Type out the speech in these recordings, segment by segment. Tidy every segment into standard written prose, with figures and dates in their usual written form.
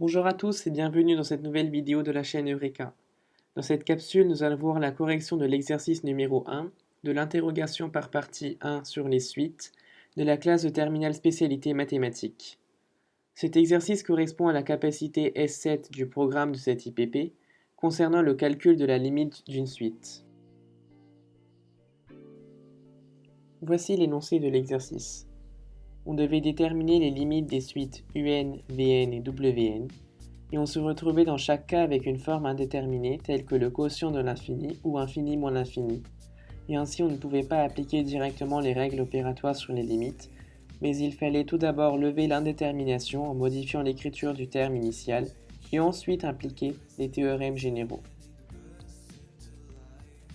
Bonjour à tous et bienvenue dans cette nouvelle vidéo de la chaîne Eureka. Dans cette capsule, nous allons voir la correction de l'exercice numéro 1, de l'interrogation par partie 1 sur les suites, de la classe de terminale spécialité mathématiques. Cet exercice correspond à la capacité S7 du programme de cette IPP concernant le calcul de la limite d'une suite. Voici l'énoncé de l'exercice. On devait déterminer les limites des suites UN, Vn et Wn, et on se retrouvait dans chaque cas avec une forme indéterminée telle que le quotient de l'infini ou infini moins l'infini. Et ainsi on ne pouvait pas appliquer directement les règles opératoires sur les limites, mais il fallait tout d'abord lever l'indétermination en modifiant l'écriture du terme initial et ensuite appliquer les théorèmes généraux.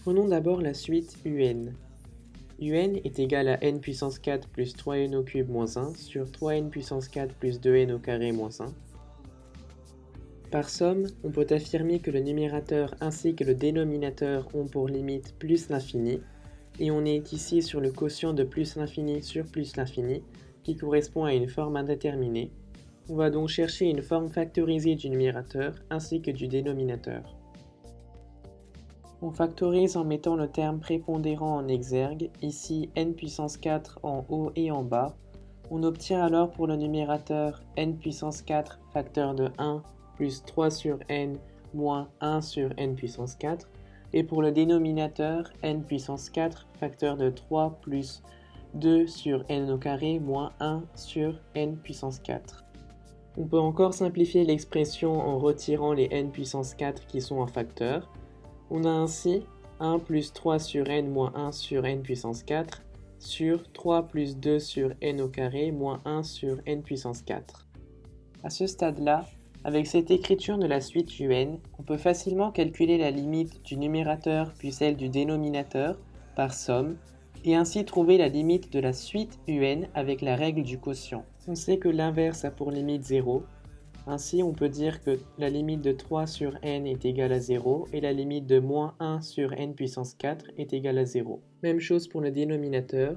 Prenons d'abord la suite UN. UN est égal à n puissance 4 plus 3n au cube moins 1 sur 3n puissance 4 plus 2n au carré moins 1. Par somme, on peut affirmer que le numérateur ainsi que le dénominateur ont pour limite plus l'infini, et on est ici sur le quotient de plus l'infini sur plus l'infini, qui correspond à une forme indéterminée. On va donc chercher une forme factorisée du numérateur ainsi que du dénominateur. On factorise en mettant le terme prépondérant en exergue, ici n puissance 4 en haut et en bas. On obtient alors pour le numérateur n puissance 4 facteur de 1 plus 3 sur n moins 1 sur n puissance 4, et pour le dénominateur n puissance 4 facteur de 3 plus 2 sur n au carré moins 1 sur n puissance 4. On peut encore simplifier l'expression en retirant les n puissance 4 qui sont en facteur. On a ainsi 1 plus 3 sur n moins 1 sur n puissance 4 sur 3 plus 2 sur n au carré moins 1 sur n puissance 4. À ce stade-là, avec cette écriture de la suite UN, on peut facilement calculer la limite du numérateur puis celle du dénominateur par somme, et ainsi trouver la limite de la suite UN avec la règle du quotient. On sait que l'inverse a pour limite 0, ainsi on peut dire que la limite de 3 sur n est égale à 0 et la limite de moins 1 sur n puissance 4 est égale à 0. Même chose pour le dénominateur,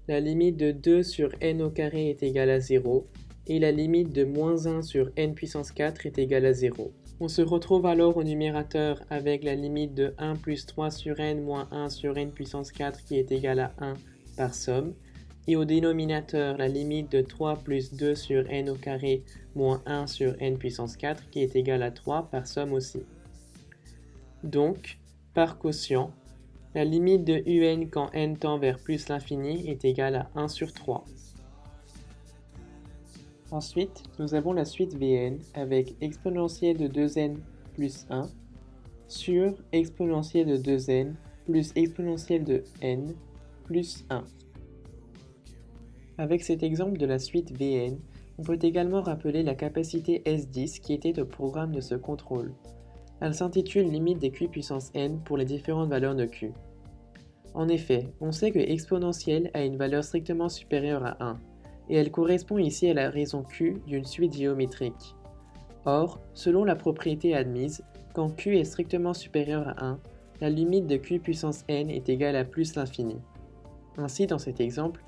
la limite de 2 sur n au carré est égale à 0, et la limite de moins 1 sur n puissance 4 est égale à 0. On se retrouve alors au numérateur avec la limite de 1 plus 3 sur n moins 1 sur n puissance 4 qui est égale à 1 par somme, et au dénominateur la limite de 3 plus 2 sur n au carré moins 1 sur n puissance 4 qui est égale à 3 par somme aussi. Donc, par quotient, la limite de un quand n tend vers plus l'infini est égale à 1 sur 3. Ensuite, nous avons la suite Vn avec exponentielle de 2n plus 1 sur exponentielle de 2n plus exponentielle de n plus 1. Avec cet exemple de la suite Vn, on peut également rappeler la capacité S10 qui était au programme de ce contrôle. Elle s'intitule limite des q puissance n pour les différentes valeurs de q. En effet, on sait que exponentielle a une valeur strictement supérieure à 1, et elle correspond ici à la raison q d'une suite géométrique. Or, selon la propriété admise, quand q est strictement supérieur à 1, la limite de q puissance n est égale à plus l'infini. Ainsi, dans cet exemple,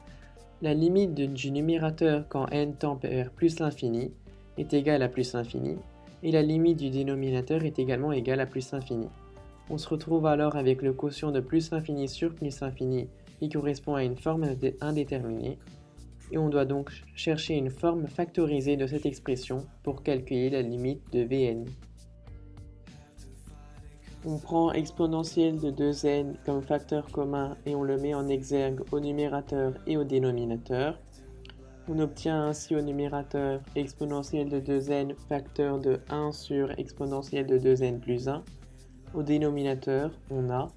la limite du numérateur quand n tend vers plus l'infini est égale à plus l'infini, et la limite du dénominateur est également égale à plus l'infini. On se retrouve alors avec le quotient de plus l'infini sur plus l'infini qui correspond à une forme indéterminée, et on doit donc chercher une forme factorisée de cette expression pour calculer la limite de Vn. On prend exponentielle de 2n comme facteur commun et on le met en exergue au numérateur et au dénominateur. On obtient ainsi au numérateur exponentielle de 2n facteur de 1 sur exponentielle de 2n plus 1. Au dénominateur, on a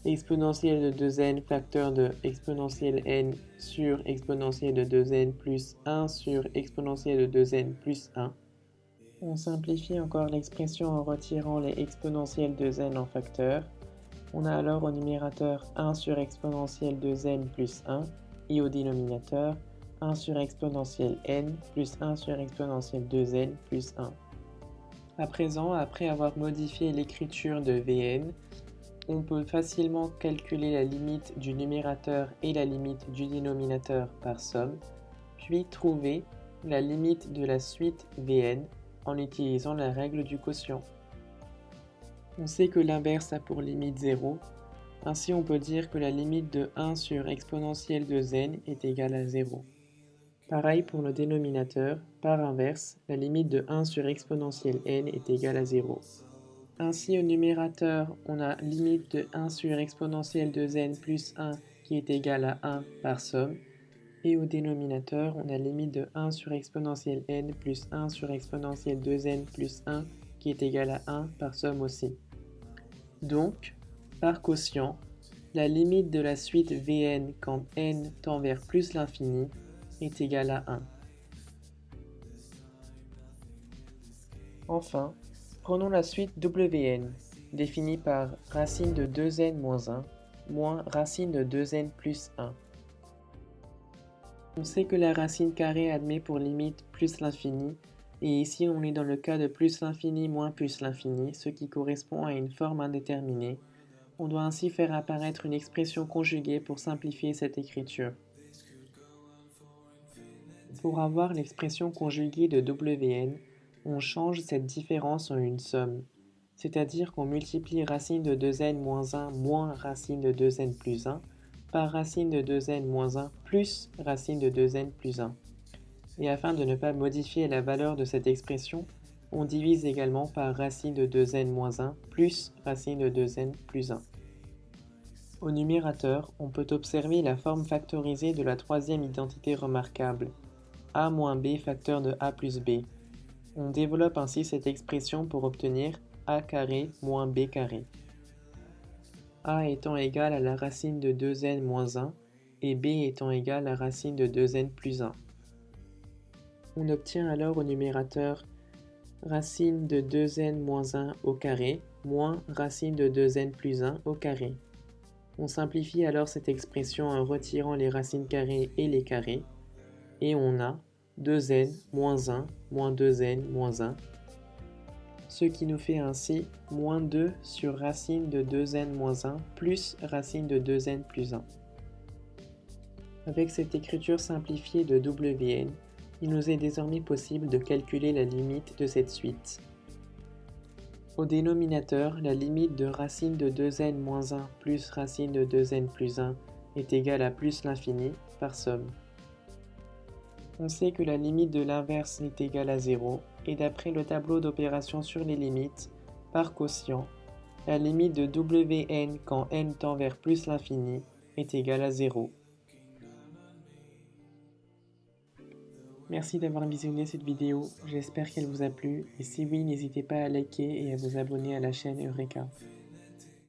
exponentielle de 2n facteur de exponentielle n sur exponentielle de 2n plus 1 sur exponentielle de 2n plus 1. On simplifie encore l'expression en retirant les exponentielles de n en facteur. On a alors au numérateur 1 sur exponentielle de n plus 1 et au dénominateur 1 sur exponentielle n plus 1 sur exponentielle de n plus 1. À présent, après avoir modifié l'écriture de Vn, on peut facilement calculer la limite du numérateur et la limite du dénominateur par somme, puis trouver la limite de la suite Vn en utilisant la règle du quotient. On sait que l'inverse a pour limite 0, ainsi on peut dire que la limite de 1 sur exponentielle de n est égale à 0. Pareil pour le dénominateur, par inverse, la limite de 1 sur exponentielle n est égale à 0. Ainsi au numérateur, on a limite de 1 sur exponentielle de n plus 1 qui est égale à 1 par somme, et au dénominateur, on a limite de 1 sur exponentielle n plus 1 sur exponentielle de n plus 1 qui est égal à 1 par somme aussi. Donc, par quotient, la limite de la suite Vn quand n tend vers plus l'infini est égale à 1. Enfin, prenons la suite Wn, définie par racine de 2n moins 1, moins racine de 2n plus 1. On sait que la racine carrée admet pour limite plus l'infini, et ici on est dans le cas de plus l'infini moins plus l'infini, ce qui correspond à une forme indéterminée. On doit ainsi faire apparaître une expression conjuguée pour simplifier cette écriture. Pour avoir l'expression conjuguée de Wn, on change cette différence en une somme, c'est-à-dire qu'on multiplie racine de 2n moins 1 moins racine de 2n plus 1 par racine de 2n moins 1 plus racine de 2n plus 1. Et afin de ne pas modifier la valeur de cette expression, on divise également par racine de 2n moins 1 plus racine de 2n plus 1. Au numérateur, on peut observer la forme factorisée de la troisième identité remarquable, a moins b facteur de a plus b. On développe ainsi cette expression pour obtenir a carré moins b carré. A étant égal à la racine de 2n moins 1 et b étant égal à la racine de 2n plus 1. On obtient alors au numérateur racine de 2n moins 1 au carré moins racine de 2n plus 1 au carré. On simplifie alors cette expression en retirant les racines carrées et les carrés, et on a 2n moins 1 moins 2n moins 1, ce qui nous fait ainsi moins 2 sur racine de 2n moins 1 plus racine de 2n plus 1. Avec cette écriture simplifiée de Wn, il nous est désormais possible de calculer la limite de cette suite. Au dénominateur, la limite de racine de 2n moins 1 plus racine de 2n plus 1 est égale à plus l'infini par somme. On sait que la limite de l'inverse est égale à 0, et d'après le tableau d'opération sur les limites, par quotient, la limite de Wn quand n tend vers plus l'infini est égale à 0. Merci d'avoir visionné cette vidéo, j'espère qu'elle vous a plu, et si oui, n'hésitez pas à liker et à vous abonner à la chaîne Eureka.